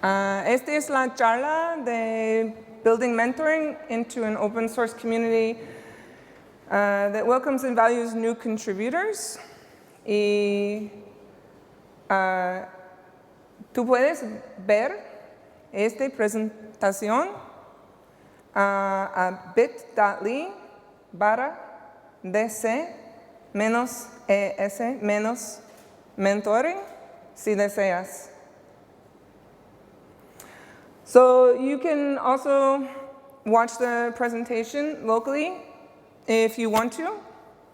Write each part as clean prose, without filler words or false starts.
Esta es la charla de Building Mentoring into an Open Source Community that welcomes and values new contributors. Y tú puedes ver esta presentación a bit.ly/dc-es-mentoring si deseas. So you can also watch the presentation locally if you want to,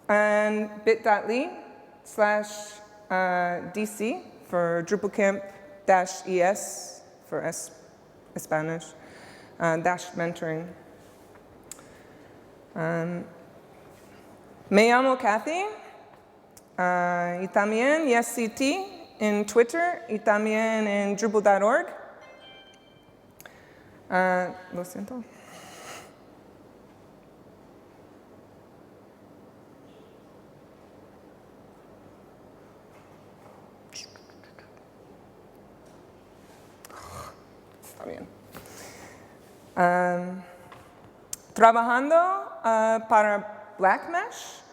and bit.ly/DC for DrupalCamp-ES for Spanish, -mentoring. Me llamo Cathy, y también YesCT en Twitter y también en Drupal.org. Lo siento. Está bien. Trabajando para Blackmesh.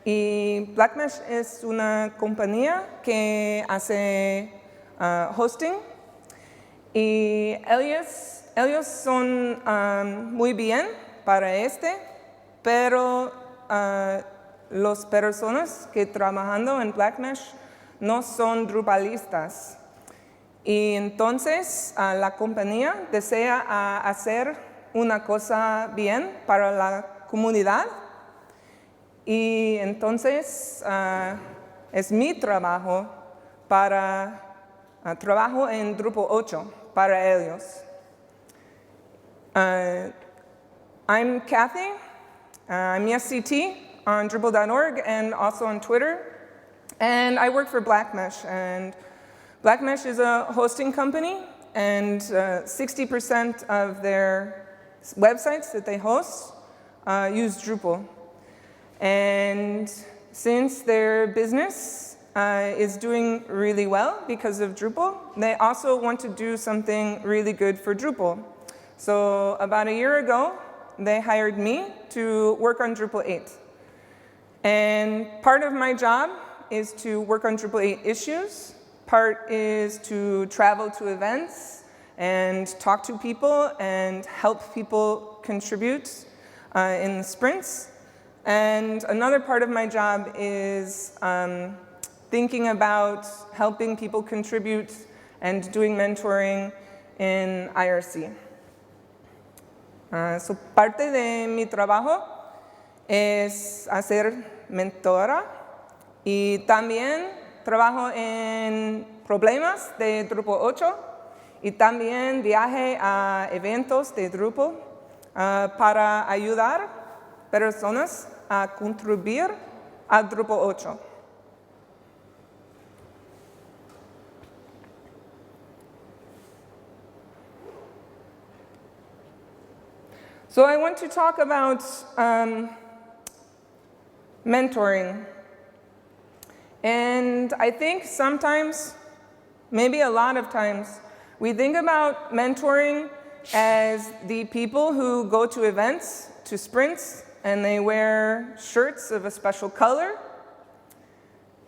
Y Blackmesh es una compañía que hace hosting. Y ellos son muy bien para pero las personas que trabajando en Blackmesh no son Drupalistas. Y entonces la compañía desea hacer una cosa bien para la comunidad. Y entonces es mi trabajo trabajo en Drupal 8 para ellos. I'm Cathy. I'm YesCT on Drupal.org and also on Twitter. And I work for Blackmesh. And Blackmesh is a hosting company, and 60% of their websites that they host use Drupal. And since their business is doing really well because of Drupal, they also want to do something really good for Drupal. So about a year ago, they hired me to work on Drupal 8. And part of my job is to work on Drupal 8 issues. Part is to travel to events and talk to people and help people contribute in the sprints. And another part of my job is thinking about helping people contribute and doing mentoring in IRC. So parte de mi trabajo es hacer mentora y también trabajo en problemas de Drupal 8 y también viaje a eventos de Drupal para ayudar personas a contribuir a Drupal 8. So I want to talk about mentoring. And I think sometimes, maybe a lot of times, we think about mentoring as the people who go to events, to sprints, and they wear shirts of a special color,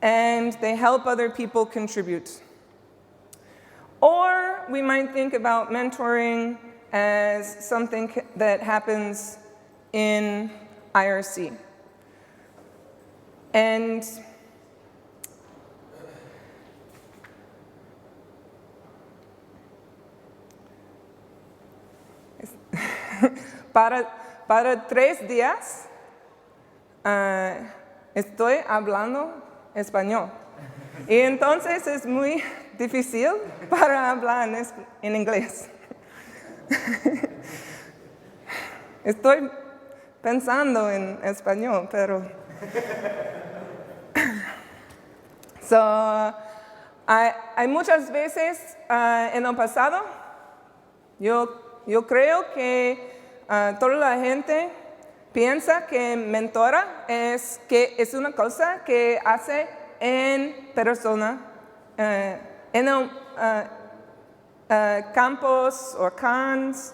and they help other people contribute. Or we might think about mentoring as something that happens in IRC. And para 3 días estoy hablando español. Y entonces es muy difícil para hablar en inglés. Estoy pensando en español, pero... hay muchas veces en el pasado, yo creo que toda la gente piensa que mentora es una cosa que hace en persona, campos o camps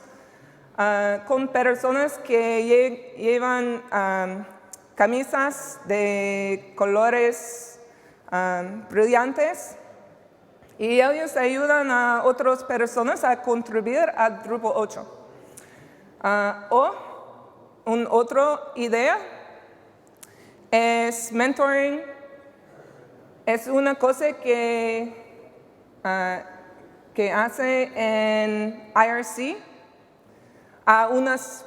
con personas que llevan camisas de colores brillantes y ellos ayudan a otras personas a contribuir a Drupal 8. O una otra idea es mentoring. Es una cosa que hace en IRC a unas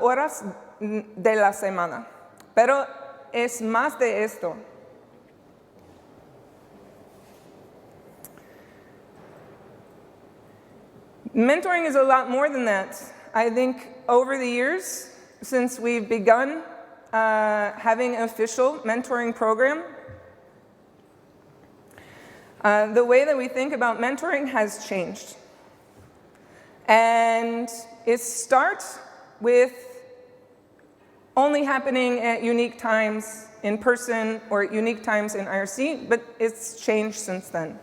horas de la semana. Pero es más de esto. Mentoring is a lot more than that. I think over the years, since we've begun having an official mentoring program, the way that we think about mentoring has changed. And it starts with only happening at unique times in person or at unique times in IRC, but it's changed since then.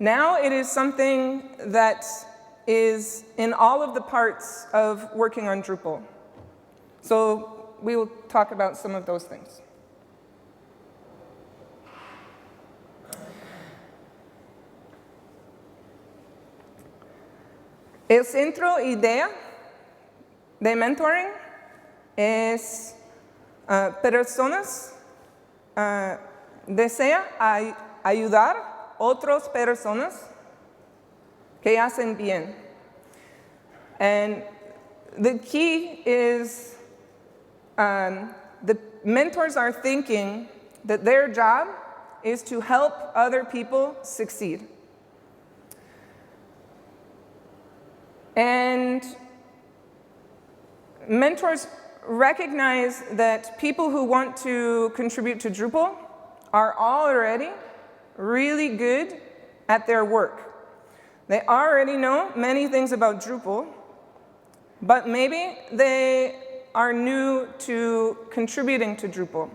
Now it is something that is in all of the parts of working on Drupal. So we will talk about some of those things. El centro idea de mentoring es personas desea ayudar otras personas que hacen bien. And the key is the mentors are thinking that their job is to help other people succeed. And mentors recognize that people who want to contribute to Drupal are already really good at their work. They already know many things about Drupal, but maybe they are new to contributing to Drupal.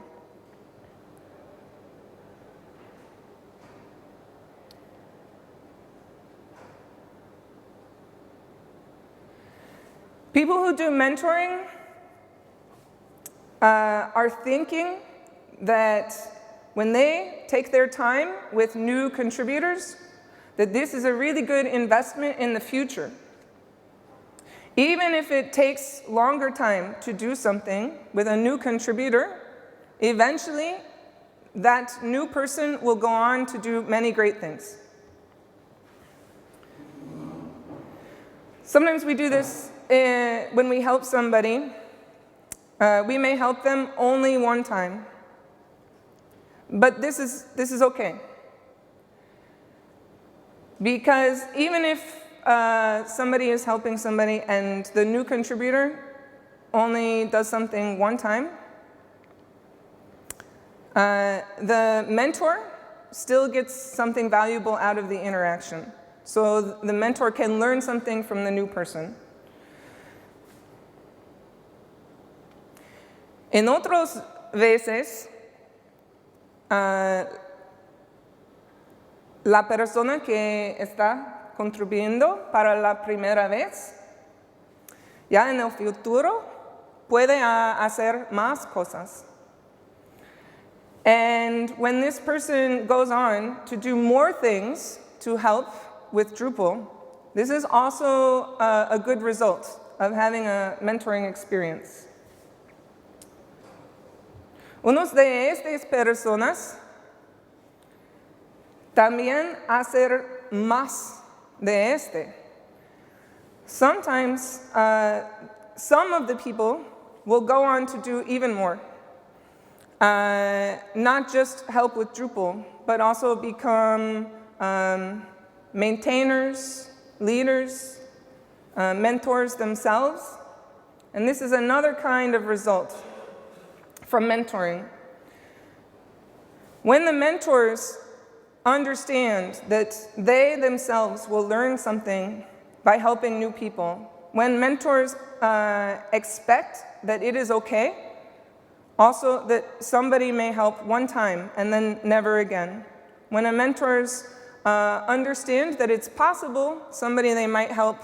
People who do mentoring are thinking that when they take their time with new contributors, that this is a really good investment in the future. Even if it takes longer time to do something with a new contributor, eventually that new person will go on to do many great things. Sometimes we do this when we help somebody. We may help them only one time. But this is okay. Because even if somebody is helping somebody and the new contributor only does something one time, the mentor still gets something valuable out of the interaction. So the mentor can learn something from the new person. En otras veces, la persona que está contribuyendo para la primera vez, ya en el futuro, puede hacer más cosas. And when this person goes on to do more things to help with Drupal, this is also a good result of having a mentoring experience. Unos de estas personas también hacer más de este. Sometimes some of the people will go on to do even more. Not just help with Drupal, but also become maintainers, leaders, mentors themselves. And this is another kind of result from mentoring. When the mentors understand that they themselves will learn something by helping new people, when mentors expect that it is okay Also, that somebody may help one time and then never again. When a mentors understand that it's possible, somebody they might help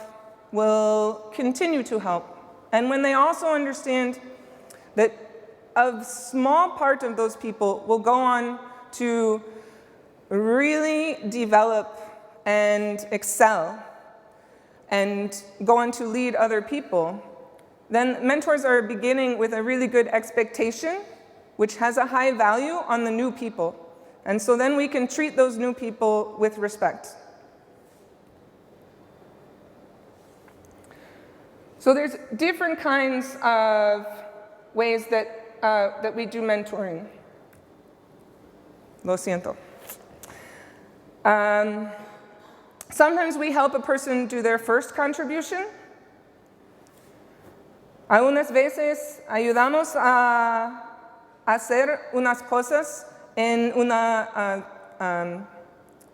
will continue to help. And when they also understand that a small part of those people will go on to really develop and excel and go on to lead other people, then mentors are beginning with a really good expectation, which has a high value on the new people. And so then we can treat those new people with respect. So there's different kinds of ways that we do mentoring. Lo siento. Sometimes we help a person do their first contribution. Algunas veces ayudamos a hacer unas cosas en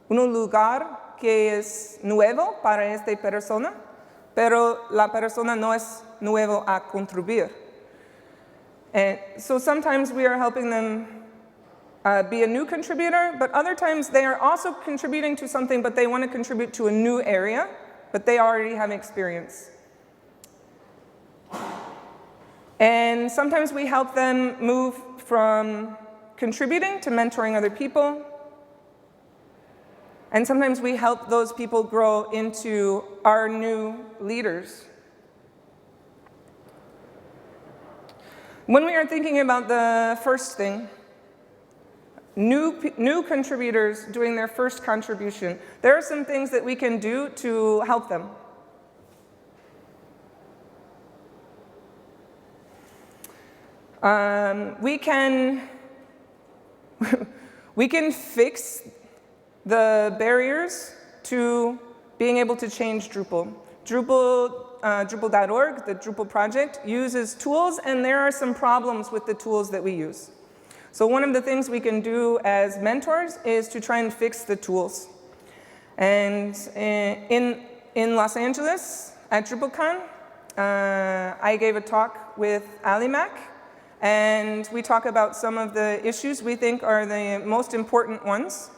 un lugar que es nuevo para esta persona, pero la persona no es nuevo a contribuir. So sometimes we are helping them be a new contributor, but other times they are also contributing to something, but they want to contribute to a new area, but they already have experience. And sometimes we help them move from contributing to mentoring other people. And sometimes we help those people grow into our new leaders. When we are thinking about the first thing, new contributors doing their first contribution, there are some things that we can do to help them. We can fix the barriers to being able to change Drupal. Drupal.org, the Drupal project, uses tools, and there are some problems with the tools that we use. So one of the things we can do as mentors is to try and fix the tools. And in Los Angeles, at DrupalCamp, I gave a talk with Ali Mac, and we talk about some of the issues we think are the most important ones.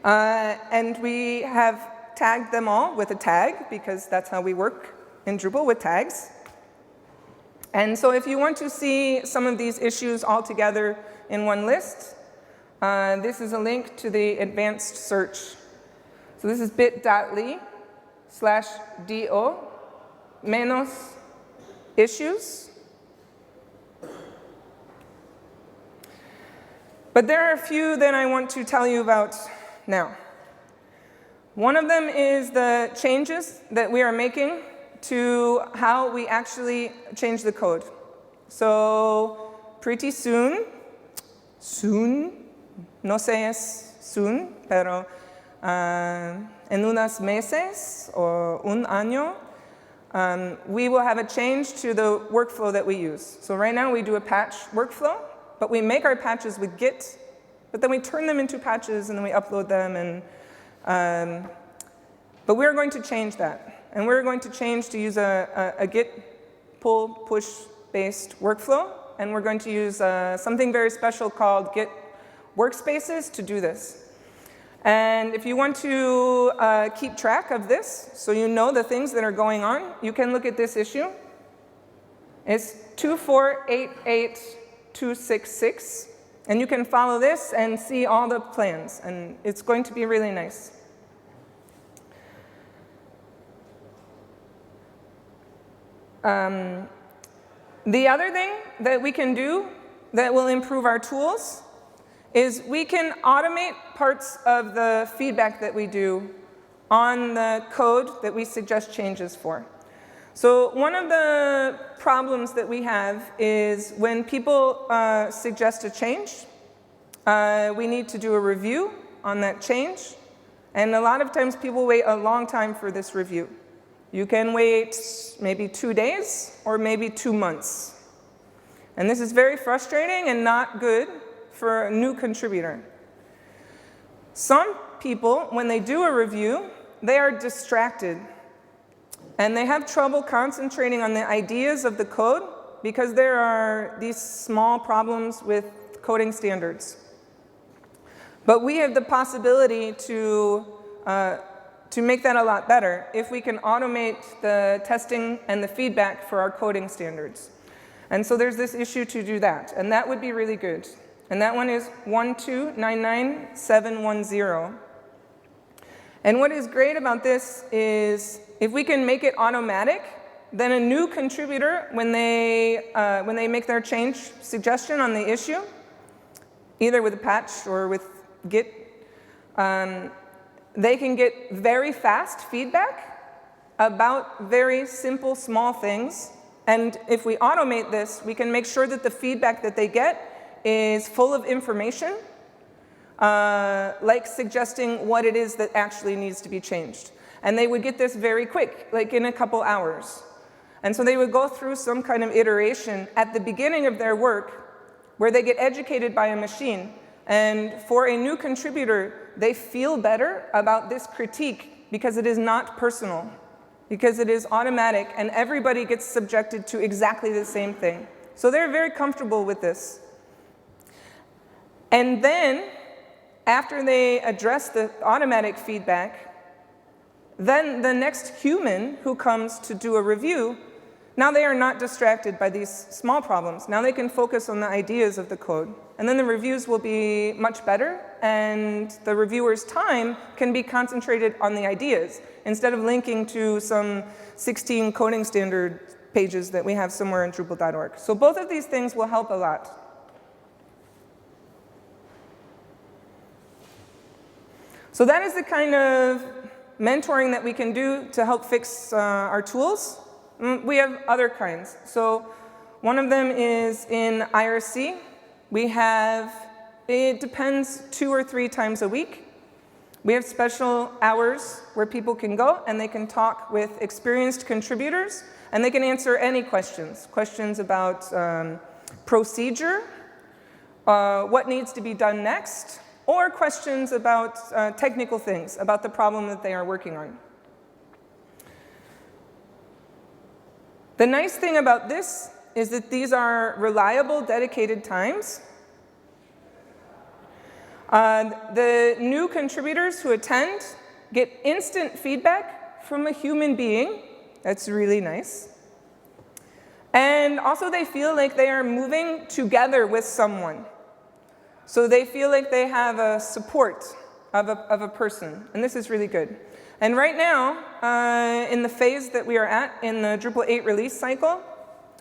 And we have tagged them all with a tag, because that's how we work in Drupal, with tags. And so if you want to see some of these issues all together in one list, this is a link to the advanced search. So this is bit.ly/do-issues. But there are a few that I want to tell you about now. One of them is the changes that we are making to how we actually change the code. So pretty soon, no sé es soon, pero en unos meses or un año, we will have a change to the workflow that we use. So right now we do a patch workflow, but we make our patches with Git, but then we turn them into patches and then we upload them. But we're going to change that. And we're going to change to use a Git pull push based workflow. And we're going to use something very special called Git workspaces to do this. And if you want to keep track of this, so you know the things that are going on, you can look at this issue. It's 2488266. And you can follow this and see all the plans. And it's going to be really nice. The other thing that we can do that will improve our tools is we can automate parts of the feedback that we do on the code that we suggest changes for. So one of the problems that we have is when people suggest a change, we need to do a review on that change. And a lot of times people wait a long time for this review. You can wait maybe 2 days or maybe 2 months. And this is very frustrating and not good for a new contributor. Some people, when they do a review, they are distracted. And they have trouble concentrating on the ideas of the code because there are these small problems with coding standards. But we have the possibility to make that a lot better if we can automate the testing and the feedback for our coding standards. And so there's this issue to do that, and that would be really good. And that one is 1299710. And what is great about this is if we can make it automatic, then a new contributor, when they make their change suggestion on the issue, either with a patch or with Git, they can get very fast feedback about very simple, small things. And if we automate this, we can make sure that the feedback that they get is full of information, like suggesting what it is that actually needs to be changed. And they would get this very quick, like in a couple hours. And so they would go through some kind of iteration at the beginning of their work where they get educated by a machine. And for a new contributor, they feel better about this critique because it is not personal, because it is automatic, and everybody gets subjected to exactly the same thing. So they're very comfortable with this. And then, after they address the automatic feedback, then the next human who comes to do a review, now they are not distracted by these small problems. Now they can focus on the ideas of the code. And then the reviews will be much better, and the reviewer's time can be concentrated on the ideas instead of linking to some 16 coding standard pages that we have somewhere in Drupal.org. So both of these things will help a lot. So that is the kind of mentoring that we can do to help fix our tools. We have other kinds. So one of them is in IRC. We have, it depends, 2 or 3 times a week. We have special hours where people can go and they can talk with experienced contributors, and they can answer any questions. Questions about procedure, what needs to be done next, or questions about technical things, about the problem that they are working on. The nice thing about this is that these are reliable, dedicated times. The new contributors who attend get instant feedback from a human being. That's really nice. And also they feel like they are moving together with someone. So they feel like they have a support of a person, and this is really good. And right now, in the phase that we are at in the Drupal 8 release cycle,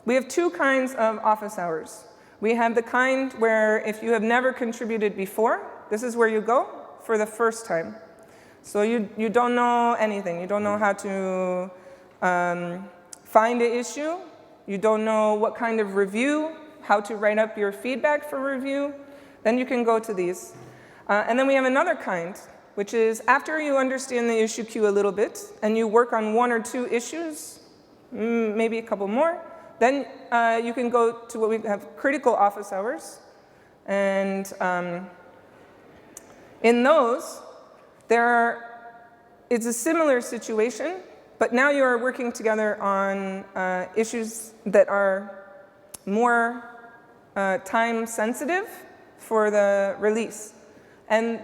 we have 2 kinds of office hours. We have the kind where if you have never contributed before, this is where you go for the first time. So you don't know anything. You don't know how to find an issue. You don't know what kind of review, how to write up your feedback for review. Then you can go to these. And then we have another kind, which is after you understand the issue queue a little bit, and you work on 1 or 2 issues, maybe a couple more, then you can go to what we have critical office hours. And in those, it's a similar situation, but now you are working together on issues that are more time sensitive for the release. And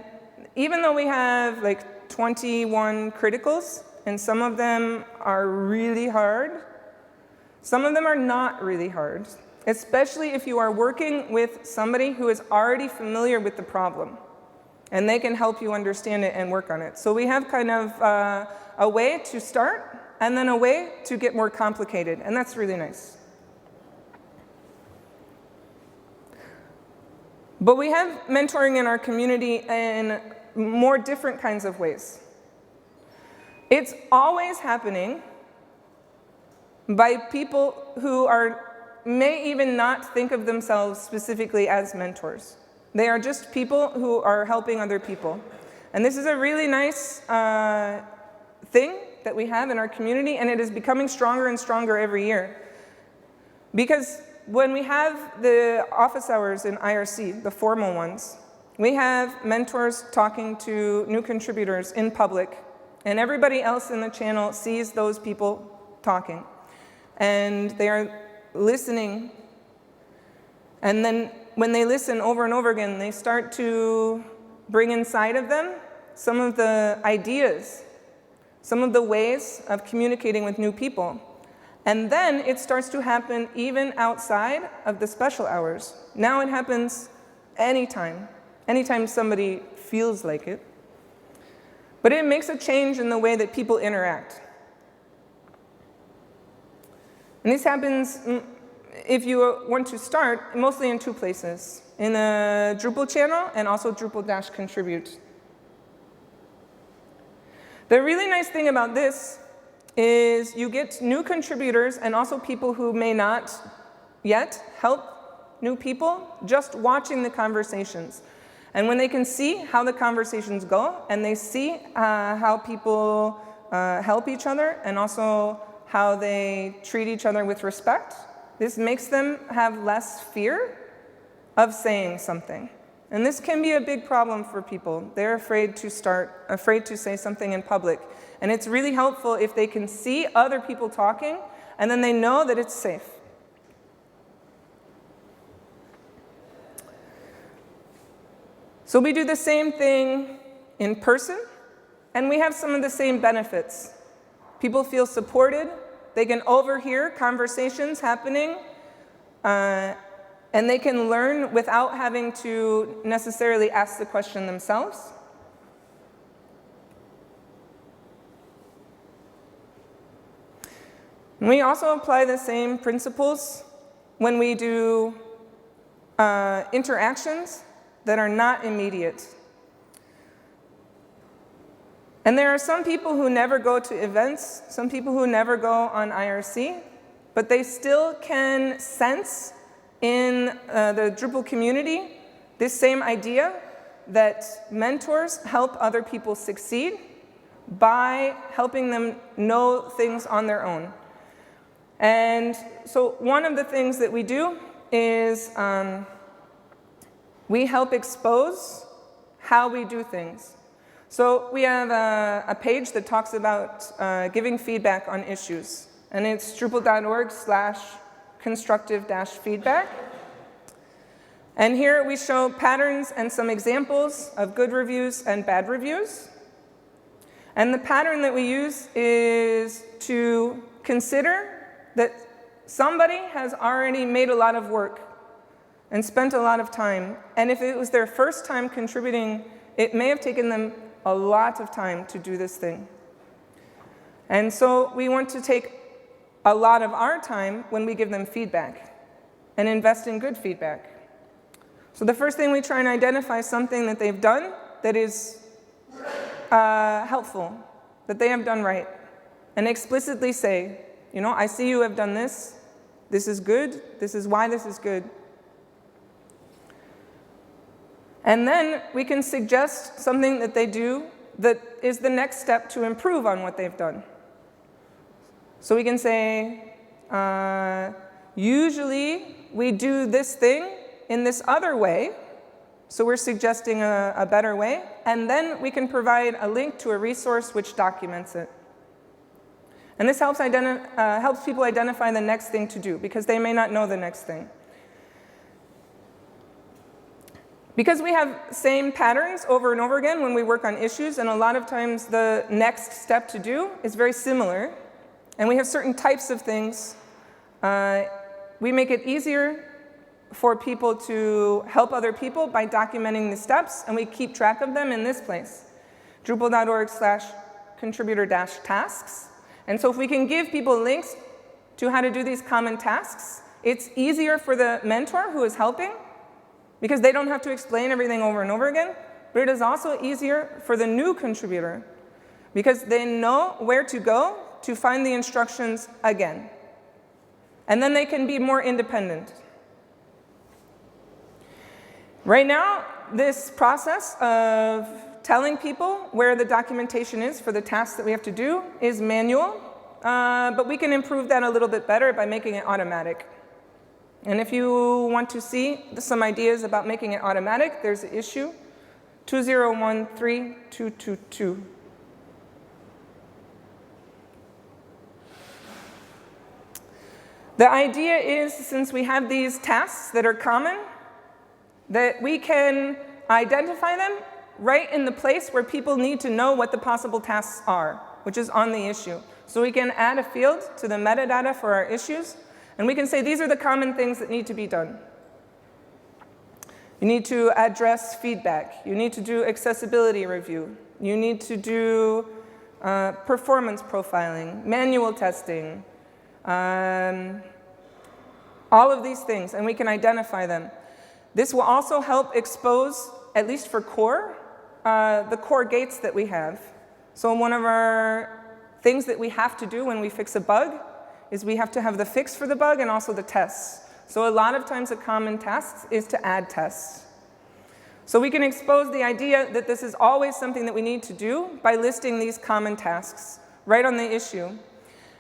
even though we have like 21 criticals, and some of them are really hard, some of them are not really hard, especially if you are working with somebody who is already familiar with the problem, and they can help you understand it and work on it. So we have kind of a way to start, and then a way to get more complicated, and that's really nice. But we have mentoring in our community in more different kinds of ways. It's always happening by people who may even not think of themselves specifically as mentors. They are just people who are helping other people. And this is a really nice thing that we have in our community, and it is becoming stronger and stronger every year. Because when we have the office hours in IRC, the formal ones, we have mentors talking to new contributors in public, and everybody else in the channel sees those people talking. And they are listening. And then when they listen over and over again, they start to bring inside of them some of the ideas, some of the ways of communicating with new people. And then it starts to happen even outside of the special hours. Now it happens anytime somebody feels like it. But it makes a change in the way that people interact. And this happens, if you want to start, mostly in two places. In the Drupal channel and also Drupal-contribute. The really nice thing about this is you get new contributors and also people who may not yet help new people just watching the conversations. And when they can see how the conversations go and they see how people help each other and also how they treat each other with respect, this makes them have less fear of saying something. And this can be a big problem for people. They're afraid to say something in public. And it's really helpful if they can see other people talking, and then they know that it's safe. So we do the same thing in person, and we have some of the same benefits. People feel supported. They can overhear conversations happening, and they can learn without having to necessarily ask the question themselves. And we also apply the same principles when we do interactions that are not immediate. And there are some people who never go to events, some people who never go on IRC, but they still can sense in the Drupal community this same idea that mentors help other people succeed by helping them know things on their own. And so one of the things that we do is we help expose how we do things. So we have a page that talks about giving feedback on issues. And it's drupal.org/constructive-feedback. And here we show patterns and some examples of good reviews and bad reviews. And the pattern that we use is to consider that somebody has already made a lot of work and spent a lot of time. And if it was their first time contributing, it may have taken them a lot of time to do this thing. And so we want to take a lot of our time when we give them feedback and invest in good feedback. So the first thing we try and identify something that they've done that is helpful, that they have done right, and explicitly say, you know, I see you have done this. This is good. This is why this is good. And then we can suggest something that they do that is the next step to improve on what they've done. So we can say, usually we do this thing in this other way. So we're suggesting a better way. And then we can provide a link to a resource which documents it. And this helps people identify the next thing to do, because they may not know the next thing. Because we have same patterns over and over again when we work on issues, and a lot of times the next step to do is very similar, and we have certain types of things, we make it easier for people to help other people by documenting the steps, and we keep track of them in this place, drupal.org/contributor-tasks. And so if we can give people links to how to do these common tasks, it's easier for the mentor who is helping, because they don't have to explain everything over and over again, but it is also easier for the new contributor, because they know where to go to find the instructions again. And then they can be more independent. Right now, this process of telling people where the documentation is for the tasks that we have to do is manual, but we can improve that a little bit better by making it automatic. And if you want to see some ideas about making it automatic, there's the issue 2013-222. The idea is, since we have these tasks that are common, that we can identify them right in the place where people need to know what the possible tasks are, which is on the issue. So we can add a field to the metadata for our issues, and we can say these are the common things that need to be done. You need to address feedback. You need to do accessibility review. You need to do performance profiling, manual testing, all of these things, and we can identify them. This will also help expose, at least for core, the core gates that we have. So one of our things that we have to do when we fix a bug is we have to have the fix for the bug and also the tests. So a lot of times a common task is to add tests. So we can expose the idea that this is always something that we need to do by listing these common tasks right on the issue.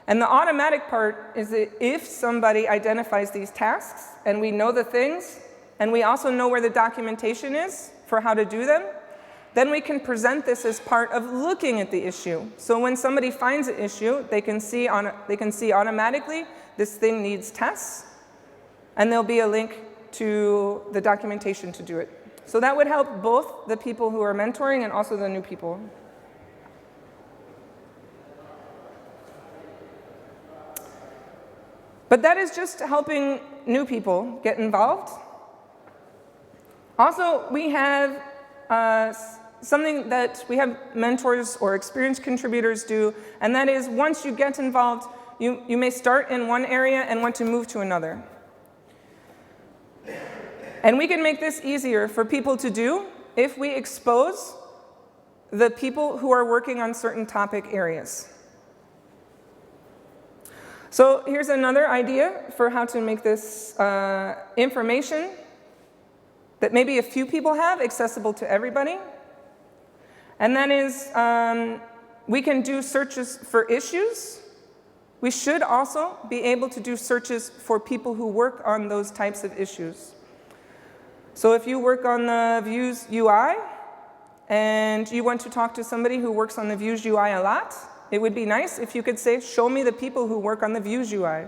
And the automatic part is that if somebody identifies these tasks and we know the things and we also know where the documentation is for how to do them, then we can present this as part of looking at the issue. So when somebody finds an issue, they can see automatically this thing needs tests, and there'll be a link to the documentation to do it. So that would help both the people who are mentoring and also the new people. But that is just helping new people get involved. Also, we have something that we have mentors or experienced contributors do, and that is once you get involved, you may start in one area and want to move to another. And we can make this easier for people to do if we expose the people who are working on certain topic areas. So here's another idea for how to make this information that maybe a few people have accessible to everybody. And that is, we can do searches for issues. We should also be able to do searches for people who work on those types of issues. So if you work on the Views UI, and you want to talk to somebody who works on the Views UI a lot, it would be nice if you could say, show me the people who work on the Views UI.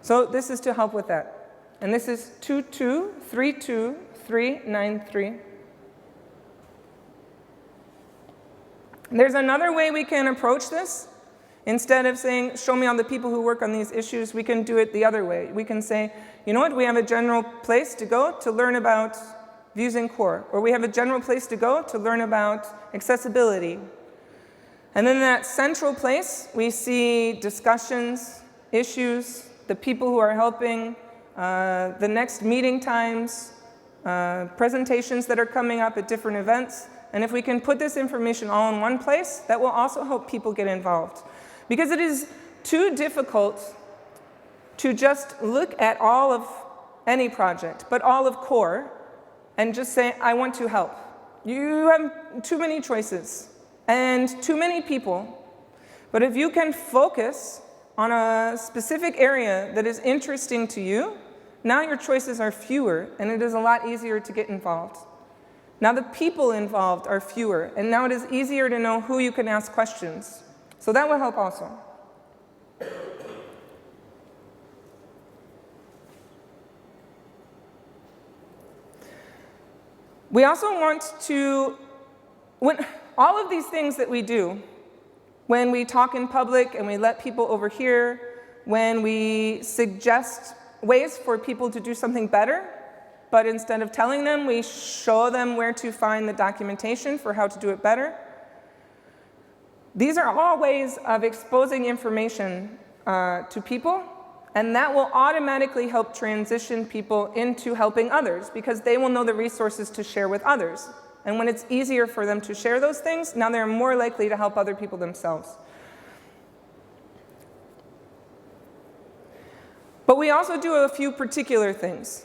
So this is to help with that. And this is 2232393. There's another way we can approach this. Instead of saying, show me all the people who work on these issues, we can do it the other way. We can say, you know what, we have a general place to go to learn about views in core, or we have a general place to go to learn about accessibility. And then in that central place, we see discussions, issues, the people who are helping, the next meeting times, presentations that are coming up at different events. And if we can put this information all in one place, that will also help people get involved. Because it is too difficult to just look at all of any project, but all of core, and just say, I want to help. You have too many choices and too many people. But if you can focus on a specific area that is interesting to you, now your choices are fewer, and it is a lot easier to get involved. Now the people involved are fewer, and now it is easier to know who you can ask questions. So that will help also. We also want to, all of these things that we do, when we talk in public and we let people overhear, when we suggest ways for people to do something better, but instead of telling them, we show them where to find the documentation for how to do it better. These are all ways of exposing information to people, and that will automatically help transition people into helping others, because they will know the resources to share with others. And when it's easier for them to share those things, now they're more likely to help other people themselves. But we also do a few particular things.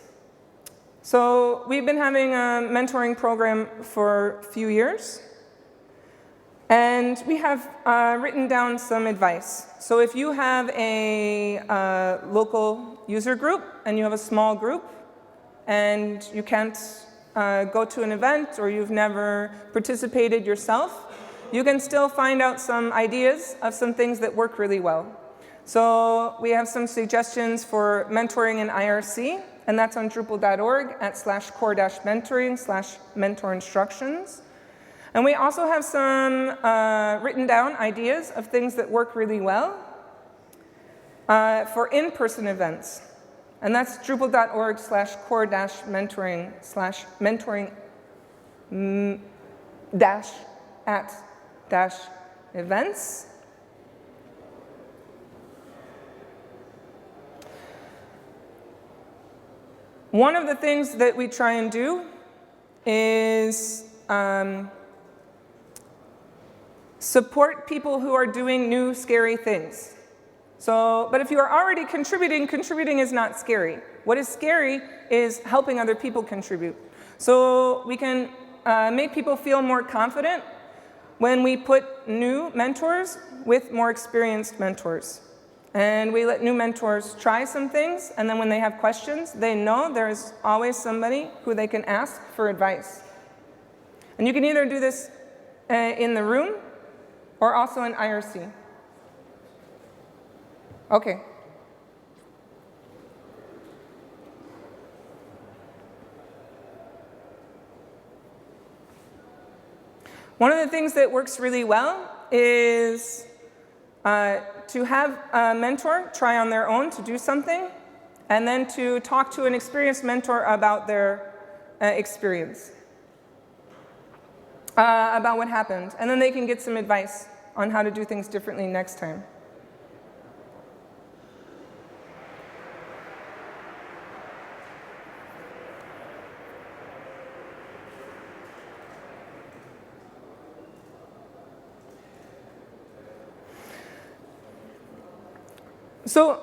So we've been having a mentoring program for a few years, and we have written down some advice. So if you have a local user group and you have a small group and you can't go to an event or you've never participated yourself, you can still find out some ideas of some things that work really well. So we have some suggestions for mentoring in IRC, and that's on drupal.org/core-mentoring/mentor instructions. And we also have some written down ideas of things that work really well for in-person events. And that's drupal.org/core-mentoring/mentoring-at-events. One of the things that we try and do is support people who are doing new, scary things. But if you are already contributing, contributing is not scary. What is scary is helping other people contribute. So we can make people feel more confident when we put new mentors with more experienced mentors. And we let new mentors try some things, and then when they have questions, they know there's always somebody who they can ask for advice. And you can either do this in the room or also in IRC. Okay. One of the things that works really well is to have a mentor try on their own to do something, and then to talk to an experienced mentor about their experience, about what happened. And then they can get some advice on how to do things differently next time. So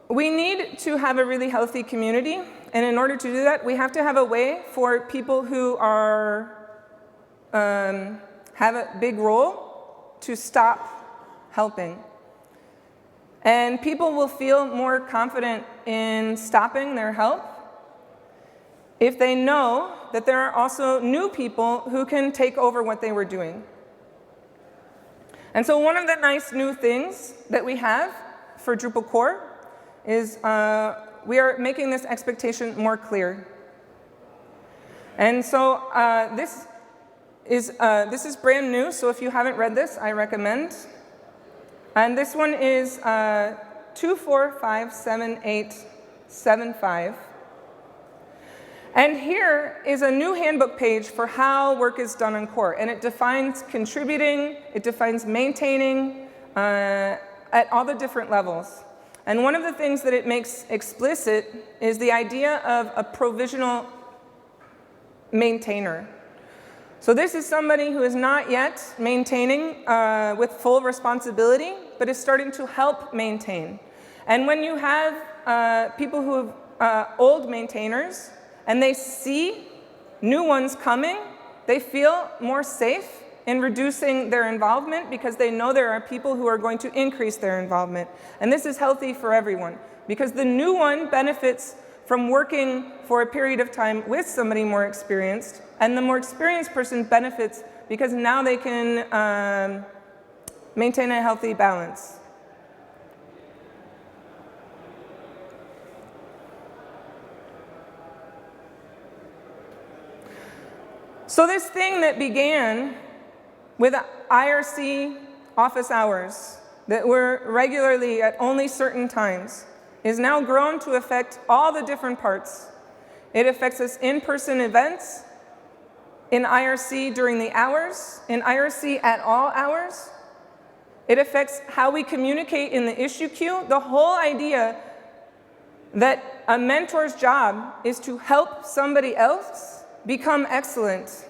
we need to have a really healthy community, and in order to do that, we have to have a way for people who are have a big role to stop helping. And people will feel more confident in stopping their help if they know that there are also new people who can take over what they were doing. And so one of the nice new things that we have for Drupal core is we are making this expectation more clear. And so this is brand new, so if you haven't read this, I recommend. And this one is 245785. And here is a new handbook page for how work is done on core. And it defines contributing, it defines maintaining, at all the different levels. And one of the things that it makes explicit is the idea of a provisional maintainer. So this is somebody who is not yet maintaining with full responsibility, but is starting to help maintain. And when you have people who have old maintainers, and they see new ones coming, they feel more safe in reducing their involvement because they know there are people who are going to increase their involvement. And this is healthy for everyone because the new one benefits from working for a period of time with somebody more experienced, and the more experienced person benefits because now they can maintain a healthy balance. So this thing that began with IRC office hours that were regularly at only certain times is now grown to affect all the different parts. It affects us in-person events, in IRC during the hours, in IRC at all hours. It affects how we communicate in the issue queue. The whole idea that a mentor's job is to help somebody else become excellent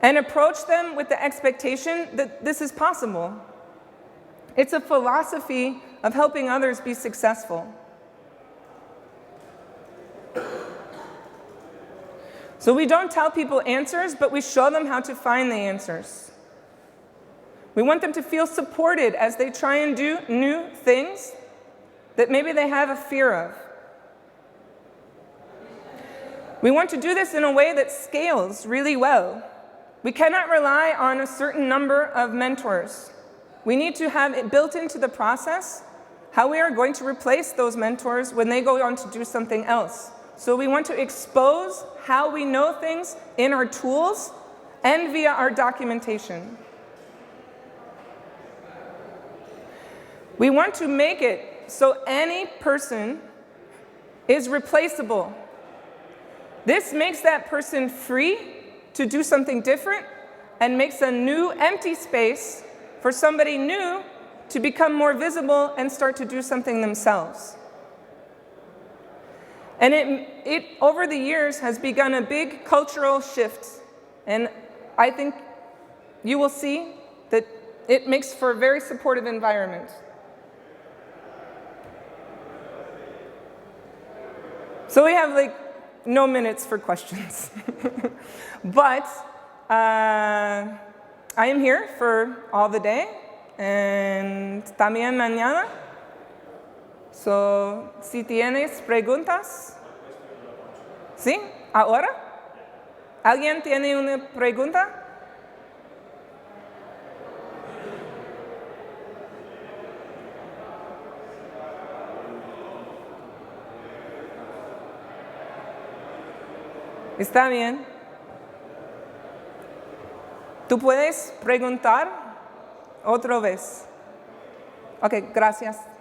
and approach them with the expectation that this is possible. It's a philosophy of helping others be successful. So we don't tell people answers, but we show them how to find the answers. We want them to feel supported as they try and do new things that maybe they have a fear of. We want to do this in a way that scales really well. We cannot rely on a certain number of mentors. We need to have it built into the process how we are going to replace those mentors when they go on to do something else. So we want to expose how we know things in our tools and via our documentation. We want to make it so any person is replaceable. This makes that person free to do something different and makes a new empty space for somebody new to become more visible and start to do something themselves. And it over the years has begun a big cultural shift, and I think you will see that it makes for a very supportive environment. So we have like no minutes for questions, but I am here for all the day and también mañana. So, si tienes preguntas, ¿sí? ¿Ahora? ¿Alguien tiene una pregunta? Está bien. Tú puedes preguntar otra vez. Ok, gracias.